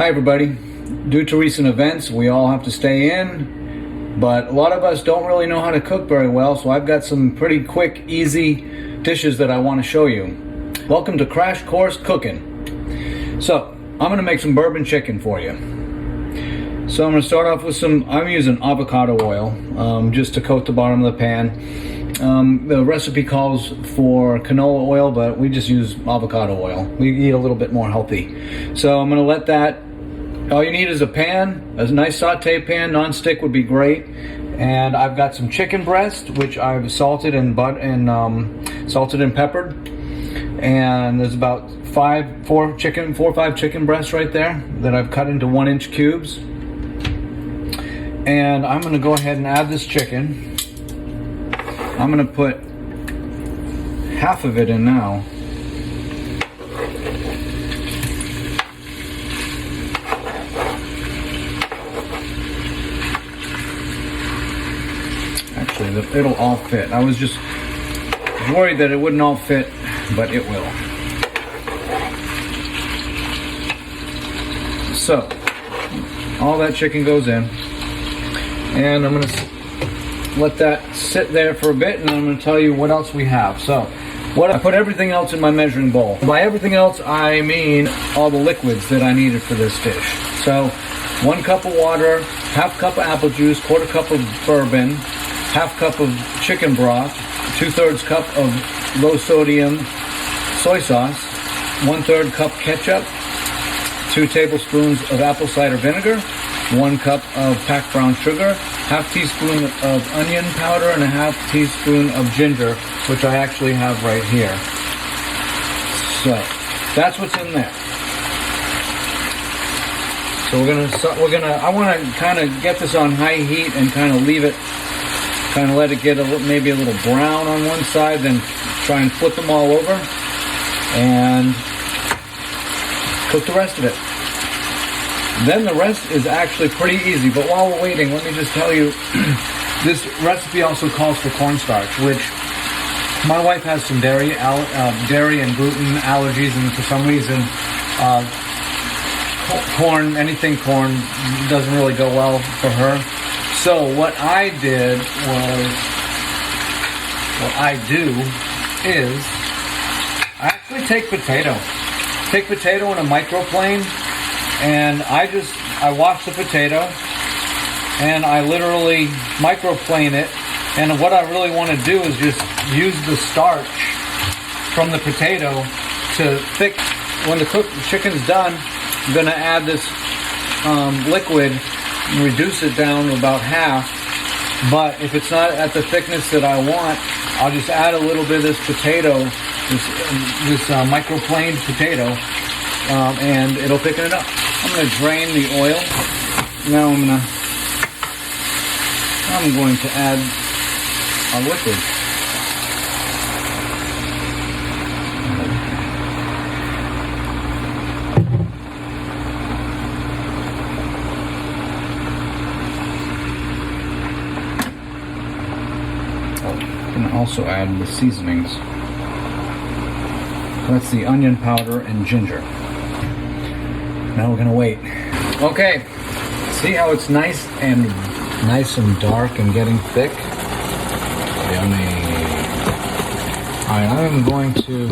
Hi everybody. Due to recent events, we all have to stay in, but a lot of us don't really know how to cook very well, so I've got some pretty quick, easy dishes that I want to show you. Welcome to Crash Course Cooking. So, I'm going to make some bourbon chicken for you. So I'm going to start off with I'm using avocado oil, just to coat the bottom of the pan. The recipe calls for canola oil, but we just use avocado oil. We eat a little bit more healthy. So I'm going to let that, all you need is a pan, a nice saute pan, non-stick would be great. And I've got some chicken breast, which I've salted and salted and peppered. And there's about four or five chicken breasts right there that I've cut into 1-inch cubes. And I'm going to go ahead and add this chicken. I'm going to put half of it in now. Actually, it'll all fit. I was just worried that it wouldn't all fit, but it will. So, all that chicken goes in. And I'm going to let that sit there for a bit, and then I'm going to tell you what else we have. So, I put everything else in my measuring bowl. By everything else, I mean all the liquids that I needed for this dish. So, 1 cup of water, half cup of apple juice, 1/4 cup of bourbon, half cup of chicken broth, 2/3 cup of low sodium soy sauce, 1/3 cup ketchup, 2 tablespoons of apple cider vinegar, 1 cup of packed brown sugar, half teaspoon of onion powder, and a half teaspoon of ginger, which I actually have right here. So that's what's in there. So I want to kind of get this on high heat and kind of leave it, kind of let it get maybe a little brown on one side, then try and flip them all over and cook the rest of it. Then the rest is actually pretty easy, but while we're waiting, let me just tell you, this recipe also calls for cornstarch, which my wife has some dairy and gluten allergies, and for some reason, anything corn doesn't really go well for her. So what I do is, I actually take potato in a microplane, and I wash the potato, and I literally microplane it. And what I really want to do is just use the starch from the potato to thick. When the chicken's done, I'm going to add this liquid and reduce it down to about half. But if it's not at the thickness that I want, I'll just add a little bit of this potato, this microplaned potato, and it'll thicken it up. I'm going to drain the oil. Now I'm going to add our liquid. I'm going to also add the seasonings. That's the onion powder and ginger. Now we're gonna wait. Okay, see how it's nice and dark and getting thick? Yummy. Alright, I'm going to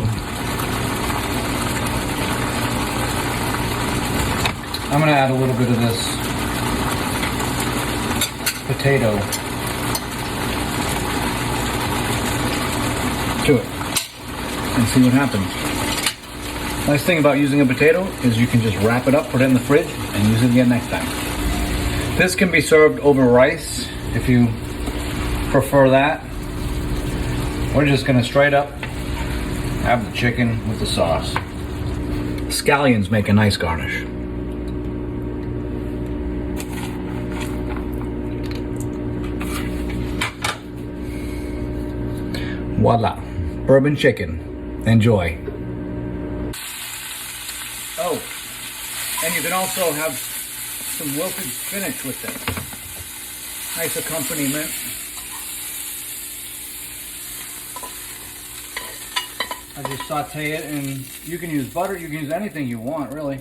add a little bit of this potato to it and see what happens. Nice thing about using a potato is you can just wrap it up, put it in the fridge, and use it again next time. This can be served over rice if you prefer that. We're just going to straight up have the chicken with the sauce. Scallions make a nice garnish. Voila, bourbon chicken. Enjoy. Oh, and you can also have some wilted spinach with it. Nice accompaniment. I just saute it, and you can use butter, you can use anything you want, really.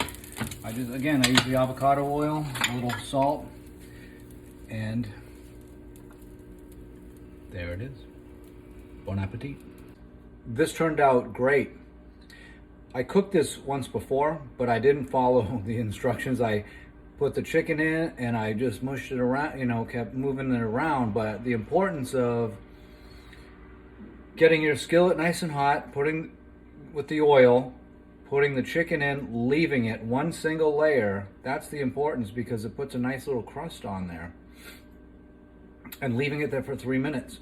I use the avocado oil, a little salt, and there it is. Bon appetit. This turned out great. I cooked this once before, but I didn't follow the instructions. I put the chicken in and I just mushed it around, kept moving it around. But the importance of getting your skillet nice and hot, putting with the oil, putting the chicken in, leaving it one single layer, that's the importance, because it puts a nice little crust on there. And leaving it there for 3 minutes.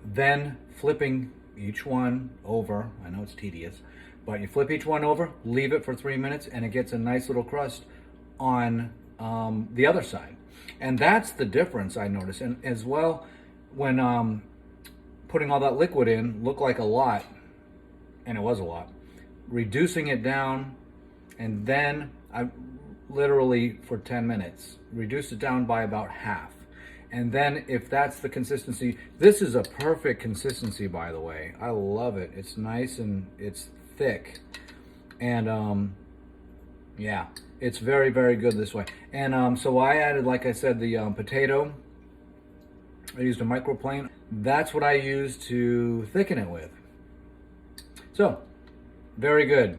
Then flipping each one over. I know it's tedious, but you flip each one over, leave it for 3 minutes, and it gets a nice little crust on the other side. And that's the difference I noticed. And as well, when putting all that liquid in, looked like a lot, and it was a lot. Reducing it down, and then I literally for 10 minutes reduced it down by about half. And then if that's the consistency, this is a perfect consistency, by the way. I love it. It's nice and it's thick. And yeah, it's very, very good this way. And so I added, like I said, the potato. I used a microplane. That's what I used to thicken it with. So, very good.